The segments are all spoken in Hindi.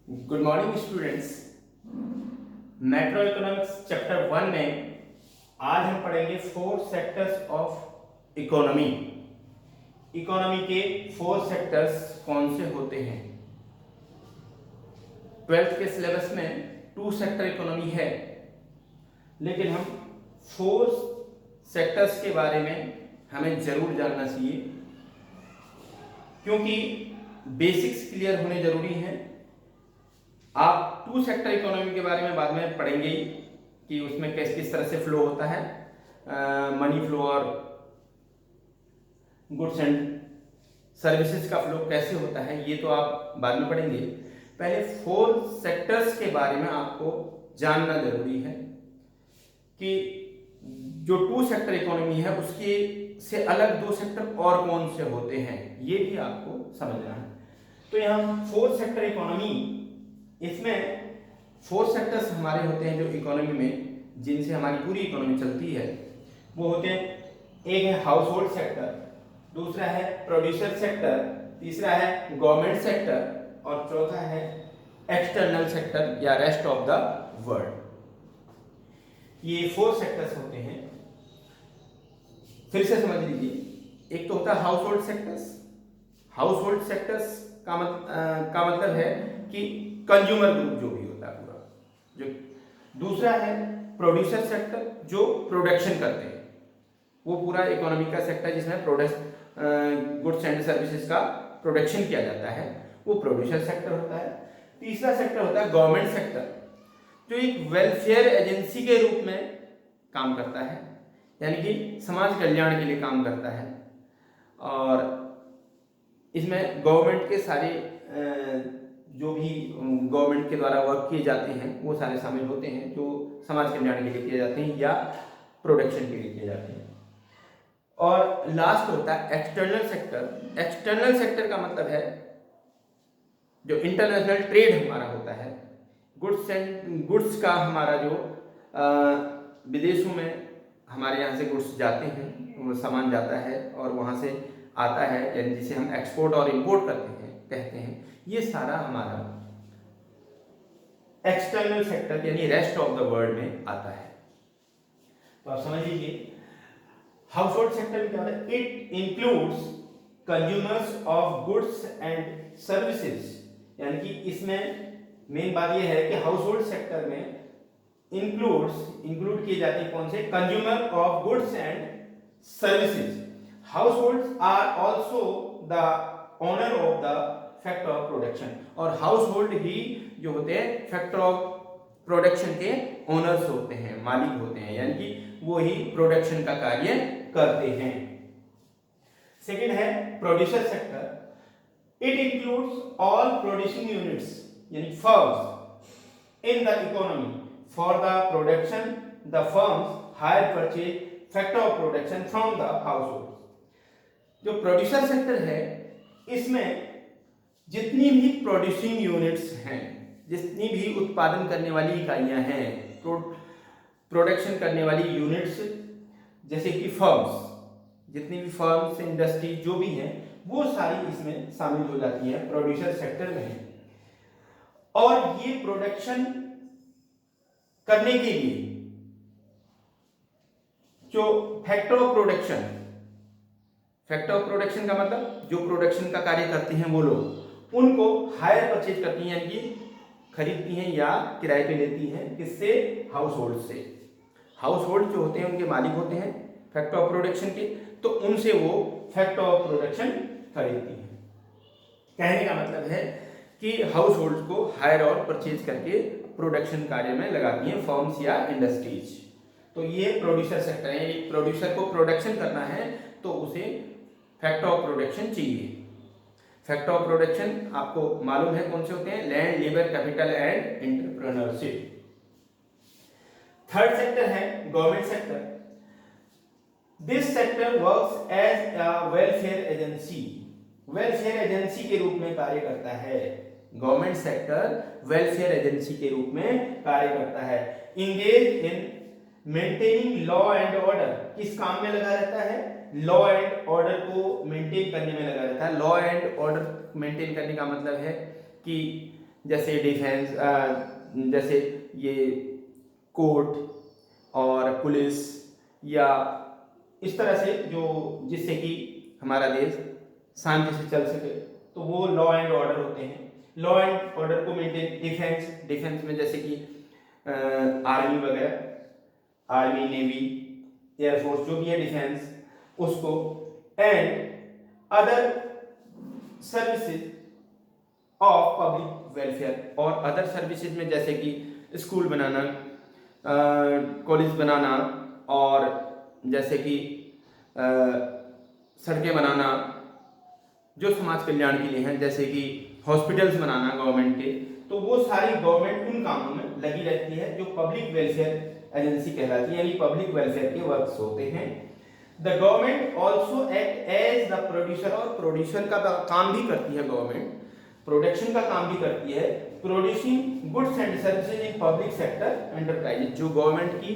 Good morning students. Macro economics chapter 1 में आज हम पढ़ेंगे 4 सेक्टर्स ऑफ इकोनॉमी। इकोनॉमी के 4 सेक्टर्स कौन से होते हैं। 12th के सिलेबस में 2 सेक्टर इकोनॉमी है, लेकिन हम 4 सेक्टर्स के बारे में हमें जरूर जानना चाहिए, क्योंकि बेसिक्स क्लियर होने जरूरी हैं। आप 2 सेक्टर इकोनॉमी के बारे में बाद में पढ़ेंगे ही कि उसमें किस तरह से फ्लो होता है, मनी फ्लो और गुड्स एंड सर्विसेज का फ्लो कैसे होता है, ये तो आप बाद में पढ़ेंगे। पहले 4 सेक्टर्स के बारे में आपको जानना जरूरी है कि जो 2 सेक्टर इकोनॉमी है उसके से अलग 2 सेक्टर और कौन से होते हैं, ये भी आपको समझना है। तो यहाँ 4 सेक्टर इकोनॉमी, इसमें 4 सेक्टर्स हमारे होते हैं जो इकोनॉमी में, जिनसे हमारी पूरी इकोनॉमी चलती है। वो होते हैं, एक है हाउस होल्ड सेक्टर, दूसरा है प्रोड्यूसर सेक्टर, तीसरा है गवर्नमेंट सेक्टर और चौथा है एक्सटर्नल सेक्टर या रेस्ट ऑफ द वर्ल्ड। ये 4 सेक्टर्स होते हैं। फिर से समझ लीजिए, एक तो होता है house hold sectors. House hold sectors का मतलब है कि कंज्यूमर ग्रुप जो भी होता है पूरा, जो दूसरा है प्रोड्यूसर सेक्टर, जो प्रोडक्शन करते हैं, वो पूरा इकोनॉमी का सेक्टर जिसमें गुड्स एंड सर्विसेज का प्रोडक्शन किया जाता है, वो प्रोड्यूसर सेक्टर होता है। तीसरा सेक्टर होता है गवर्नमेंट सेक्टर, जो एक वेलफेयर एजेंसी के रूप में काम करता है, यानी कि समाज कल्याण के लिए काम करता है। और इसमें गवर्नमेंट के सारे जो भी गवर्नमेंट के द्वारा वर्क किए जाते हैं वो सारे शामिल होते हैं, जो समाज कल्याण के लिए किए जाते हैं या प्रोडक्शन के लिए किए जाते हैं। और लास्ट होता है एक्सटर्नल सेक्टर। एक्सटर्नल सेक्टर का मतलब है जो इंटरनेशनल ट्रेड हमारा होता है, गुड्स का हमारा जो विदेशों में हमारे यहाँ से गुड्स जाते हैं, वो सामान जाता है और वहाँ से आता है, यानी जिसे हम एक्सपोर्ट और इंपोर्ट कहते हैं, ये सारा हमारा एक्सटर्नल सेक्टर यानी रेस्ट ऑफ द वर्ल्ड में आता है। तो आप समझ लीजिए, हाउस होल्ड सेक्टर में क्या होता है, it includes consumers of goods and services, यानी कि इसमें मेन बात यह है कि हाउस होल्ड सेक्टर में इंक्लूड किए जाते हैं कौन से, consumer of goods and services. Households are also the owner of the factor of production, और हाउसहोल्ड ही जो होते हैं फैक्टर ऑफ प्रोडक्शन के ओनर्स होते हैं, मालिक होते हैं, यानी कि वो ही प्रोडक्शन का कार्य करते हैं। सेकंड है producer sector. It includes all producing units यानी firms in the economy for the production the firms hire purchase factor of production from the household. जो प्रोड्यूसर सेक्टर है, इसमें जितनी भी प्रोड्यूसिंग यूनिट्स हैं, जितनी भी उत्पादन करने वाली इकाइयां हैं, प्रोडक्शन करने वाली यूनिट्स, जैसे कि फर्म्स, जितनी भी फर्म्स इंडस्ट्री जो भी हैं, वो सारी इसमें शामिल हो जाती हैं, प्रोड्यूसर सेक्टर में। और ये प्रोडक्शन करने के लिए जो फैक्टर ऑफ प्रोडक्शन का मतलब जो प्रोडक्शन का कार्य करते हैं वो लोग, उनको हायर परचेज करती हैं, यानी कि खरीदती हैं या किराए पे लेती हैं, किससे, हाउस होल्ड से। हाउस होल्ड जो होते हैं उनके मालिक होते हैं फैक्टर ऑफ प्रोडक्शन के, तो उनसे वो फैक्टर ऑफ प्रोडक्शन खरीदती हैं। कहने का मतलब है कि हाउस होल्ड को हायर और परचेज करके प्रोडक्शन कार्य में लगाती हैं फर्म्स या इंडस्ट्रीज। तो ये प्रोड्यूसर सेक्टर है। एक प्रोड्यूसर को प्रोडक्शन करना है तो उसे फैक्टर ऑफ प्रोडक्शन चाहिए। फैक्टर ऑफ प्रोडक्शन आपको मालूम है कौन से होते हैं, land, labour, capital and entrepreneurship. Third sector है government sector. This sector works as a welfare agency. Welfare agency के रूप में कार्य करता है। गवर्नमेंट सेक्टर वेलफेयर एजेंसी के रूप में कार्य करता है। Engage in maintaining law and order. किस काम में लगा रहता है, लॉ एंड ऑर्डर को मेंटेन करने में लगा रहता है। लॉ एंड ऑर्डर मेंटेन करने का मतलब है कि जैसे डिफेंस, जैसे ये कोर्ट और पुलिस, या इस तरह से जो जिससे कि हमारा देश शांति से चल सके, तो वो लॉ एंड ऑर्डर होते हैं। लॉ एंड ऑर्डर को मेंटेन, डिफेंस में जैसे कि आर्मी वगैरह, आर्मी, नेवी, एयरफोर्स, जो भी है डिफेंस उसको, and other services of public welfare, और अदर सर्विसेज में जैसे कि स्कूल बनाना, कॉलेज बनाना, और जैसे कि सड़कें बनाना जो समाज कल्याण के लिए हैं, जैसे कि हॉस्पिटल्स बनाना गवर्नमेंट के, तो वो सारी गवर्नमेंट उन कामों में लगी रहती है जो पब्लिक वेलफेयर एजेंसी कहलाती है, यानी पब्लिक वेलफेयर के वर्क्स होते हैं। The government also act as the producer, और प्रोड्यूसर का काम भी करती है गवर्नमेंट, प्रोडक्शन का काम भी करती है, producing goods and services in public sector enterprises. जो गवर्नमेंट की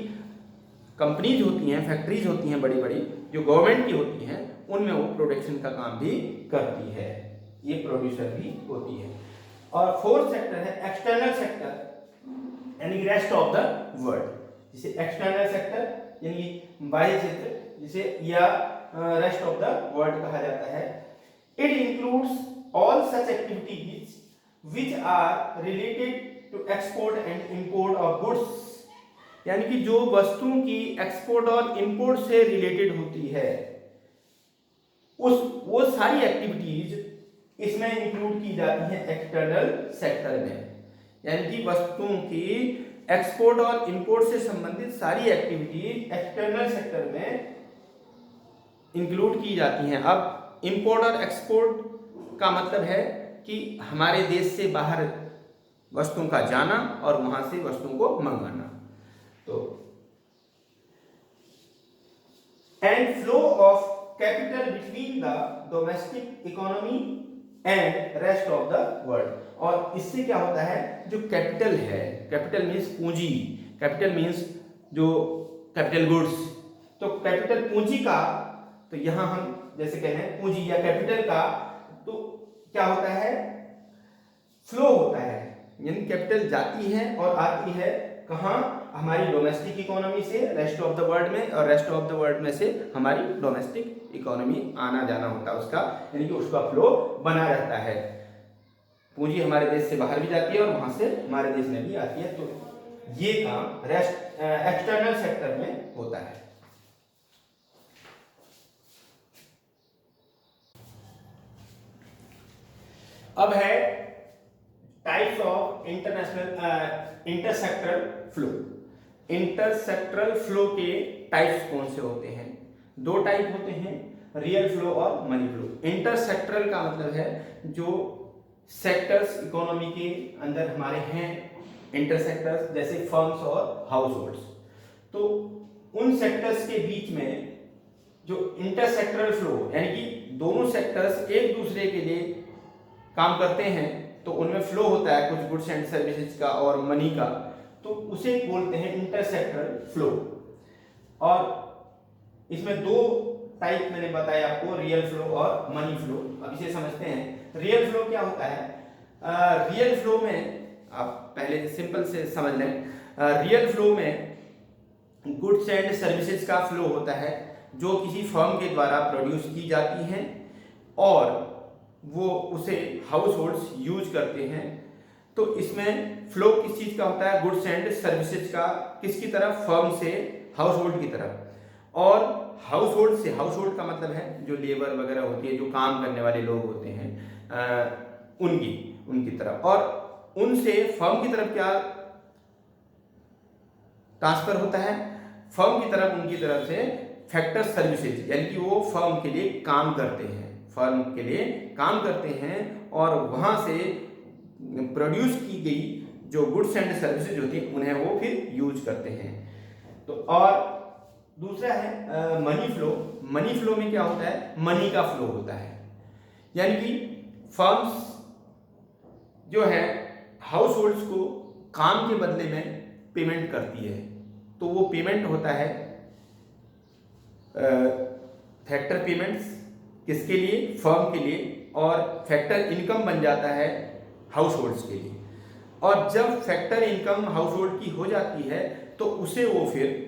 कंपनीज होती हैं, फैक्ट्रीज होती हैं बड़ी बड़ी, जो गवर्नमेंट की होती हैं, उनमें वो प्रोडक्शन का काम भी करती है, ये प्रोड्यूसर भी होती है। और फोर्थ सेक्टर है एक्सटर्नल सेक्टर, यानी रेस्ट ऑफ द वर्ल्ड, जिसे एक्सटर्नल सेक्टर यानी बाह्य क्षेत्र, जिसे या रेस्ट ऑफ द वर्ल्ड कहा जाता है। It includes all such activities which are related to export and import of goods, यानी कि जो वस्तुओं की एक्सपोर्ट और इंपोर्ट से रिलेटेड होती है, वो सारी एक्टिविटीज इसमें इंक्लूड की जाती हैं एक्सटर्नल सेक्टर में, यानी कि वस्तुओं की एक्सपोर्ट और इंपोर्ट से संबंधित सारी एक्टिविटीज एक्सटर्नल सेक्टर में इंक्लूड की जाती हैं। अब इंपोर्ट और एक्सपोर्ट का मतलब है कि हमारे देश से बाहर वस्तुओं का जाना और वहां से वस्तुओं को मंगवाना। तो and flow of capital between the domestic economy and rest of the world, और इससे क्या होता है, जो कैपिटल है, कैपिटल मीन्स पूंजी, कैपिटल मीन्स जो कैपिटल गुड्स, तो कैपिटल पूंजी का, तो यहां हम जैसे कह रहे हैं पूंजी या कैपिटल का, तो क्या होता है, फ्लो होता है, यानी कैपिटल जाती है और आती है कहां, हमारी डोमेस्टिक इकोनॉमी से रेस्ट ऑफ द वर्ल्ड में, और रेस्ट ऑफ द वर्ल्ड में से हमारी डोमेस्टिक इकोनॉमी आना जाना होता है उसका, यानी कि उसका फ्लो बना रहता है। पूंजी हमारे देश से बाहर भी जाती है और वहां से हमारे देश में भी आती है, तो ये काम एक्सटर्नल सेक्टर में होता है। अब है टाइप्स ऑफ इंटरसेक्टरल फ्लो। इंटरसेक्टरल फ्लो के टाइप्स कौन से होते हैं? दो टाइप होते हैं, रियल फ्लो और मनी फ्लो। इंटरसेक्टरल का मतलब है जो सेक्टर्स इकोनॉमी के अंदर हमारे हैं, इंटरसेक्टर्स जैसे फर्म्स और हाउस होल्ड्स, तो उन सेक्टर्स के बीच में जो इंटरसेक्टरल फ्लो, यानी कि दोनों सेक्टर्स एक दूसरे के लिए काम करते हैं, तो उनमें फ्लो होता है कुछ गुड्स एंड सर्विसेज का और मनी का, तो उसे बोलते हैं इंटरसेक्टरल फ्लो। और इसमें दो टाइप मैंने बताया आपको, रियल फ्लो और मनी फ्लो। अब इसे समझते हैं। रियल फ्लो क्या होता है? रियल फ्लो में आप पहले सिंपल से समझ लें, रियल फ्लो में गुड्स एंड सर्विसेज का फ्लो होता है जो किसी फर्म के द्वारा प्रोड्यूस की जाती हैं और वो उसे हाउस होल्ड्स यूज करते हैं। तो इसमें फ्लो किस चीज का होता है? गुड्स एंड सर्विसेज का। किसकी तरफ? फर्म से हाउस होल्ड की तरफ। और हाउस होल्ड से, हाउस होल्ड का मतलब है जो लेबर वगैरह होती है, जो काम करने वाले लोग होते हैं, उनकी तरफ। और उनसे फर्म की तरफ क्या ट्रांसफर होता है? फर्म की तरफ, उनकी तरफ से फैक्टर सर्विसेज, यानी कि वो फर्म के लिए काम करते हैं, फर्म के लिए काम करते हैं और वहां से प्रोड्यूस की गई जो गुड्स एंड सर्विसेज होती हैं उन्हें वो फिर यूज करते हैं। तो और दूसरा है मनी फ्लो। मनी फ्लो में क्या होता है? मनी का फ्लो होता है, यानी कि फर्म्स जो है हाउस होल्ड्स को काम के बदले में पेमेंट करती है, तो वो पेमेंट होता है फैक्टर पेमेंट्स। किसके लिए? फर्म के लिए। और फैक्टर इनकम बन जाता है हाउस होल्ड्स के लिए। और जब फैक्टर इनकम हाउस होल्ड की हो जाती है तो उसे वो फिर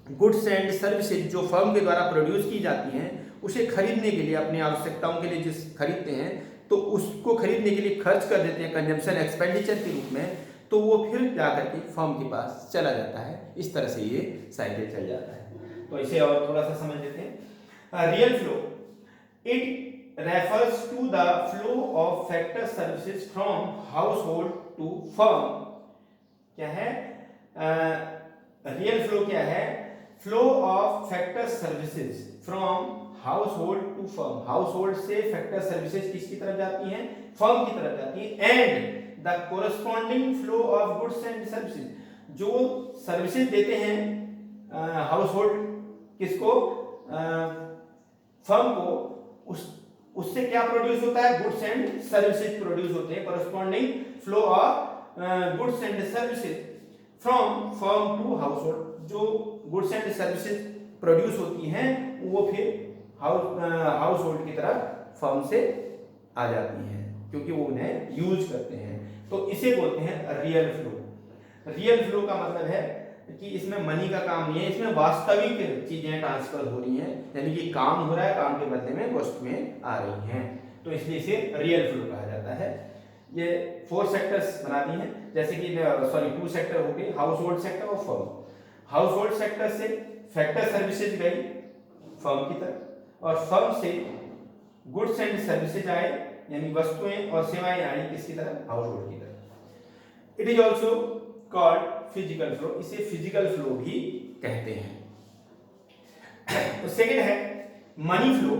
गुड्स एंड सर्विसेज जो फर्म के द्वारा प्रोड्यूस की जाती हैं उसे खरीदने के लिए, अपनी आवश्यकताओं के लिए जिस खरीदते हैं तो उसको खरीदने के लिए खर्च कर देते हैं कंजम्पशन एक्सपेंडिचर के रूप में, तो वो फिर जाकर के फर्म के पास चला जाता है। इस तरह से ये साइकिल चल जाता है। तो इसे और थोड़ा सा समझ लेते हैं। Real flow, it refers to the flow of factor services from household to firm. क्या है रियल फ्लो? क्या है? Flow of factor services from household to firm. Household से फैक्टर सर्विसेज किसकी तरफ जाती हैं? फर्म की तरफ जाती है। And the corresponding flow of goods and services, जो सर्विसेज देते हैं हाउस होल्ड किसको? फर्म को, उससे क्या प्रोड्यूस होता है? गुड्स एंड सर्विसेज प्रोड्यूस होते हैं। Corresponding flow of goods and services from firm to household, जो गुड्स एंड सर्विसेज प्रोड्यूस होती हैं वो फिर हाउस होल्ड की तरफ फर्म से आ जाती हैं क्योंकि वो उन्हें यूज करते हैं। तो इसे बोलते हैं रियल फ्लो। रियल फ्लो का मतलब है कि इसमें मनी का काम नहीं है, इसमें वास्तविक चीजें ट्रांसफर हो रही हैं, यानी कि काम हो रहा है, काम के बदले में वस्तुएं आ रही हैं, तो इसलिए इसे रियल फ्लो कहा जाता है। ये 4 सेक्टर्स बना दी हैं, जैसे कि 2 सेक्टर हो गए, हाउस होल्ड सेक्टर और फर्म। हाउस होल्ड सेक्टर से फैक्टर सर्विसेज गई फर्म की तरफ और फर्म से गुड्स एंड सर्विसेज आए, यानी वस्तुएं और सेवाएं आई किसकी तरफ? हाउस होल्ड की तरफ। It is also called physical flow, इसे फिजिकल फ्लो भी कहते हैं। तो सेकेंड है मनी फ्लो।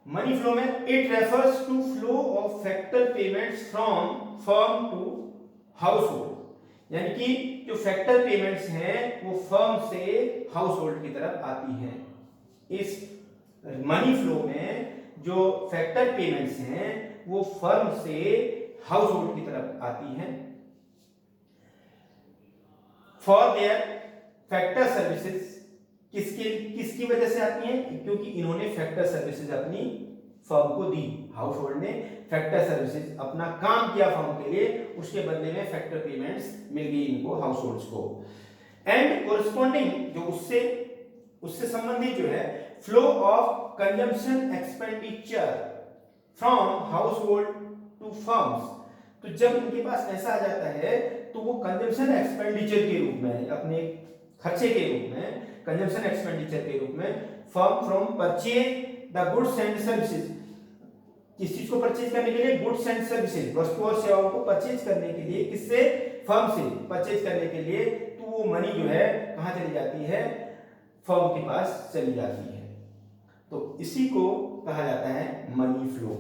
मनी फ्लो में it refers to flow of factor payments from firm to household, यानी कि जो फैक्टर पेमेंट्स हैं वो फर्म से हाउस होल्ड की तरफ आती हैं। इस मनी फ्लो में जो फैक्टर पेमेंट्स हैं वो फर्म से हाउस होल्ड की तरफ आती हैं फॉर देयर फैक्टर सर्विसेज। किसकी वजह से आती हैं? क्योंकि इन्होंने फैक्टर सर्विसेज अपनी फर्म को दी। हाउस होल्ड ने फैक्टर सर्विसेज अपना काम किया फर्म के लिए, उसके बदले में फैक्टर पेमेंट्स मिल गई इनको, हाउस होल्ड्स को। एंड कोरस्पॉन्डिंग, जो उससे संबंधित जो है flow of consumption expenditure from household to firms. तो जब इनके पास ऐसा आ जाता है तो वो कंजम्पशन एक्सपेंडिचर के रूप में, अपने खर्चे के रूप में, कंजम्पशन एक्सपेंडिचर के रूप में firm from purchase the goods and services, किस चीज को परचेज करने के लिए? गुड्स एंड सर्विसेज, वस्तु और सेवाओं को परचेज करने के लिए। किससे? फर्म से परचेज करने के लिए। तो वो मनी जो है कहां चली जाती है? फर्म के पास चली जाती है। तो इसी को कहा जाता है मनी फ्लो।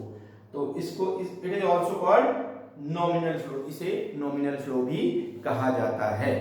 तो इसको it is also called nominal flow, इसे नॉमिनल फ्लो भी कहा जाता है।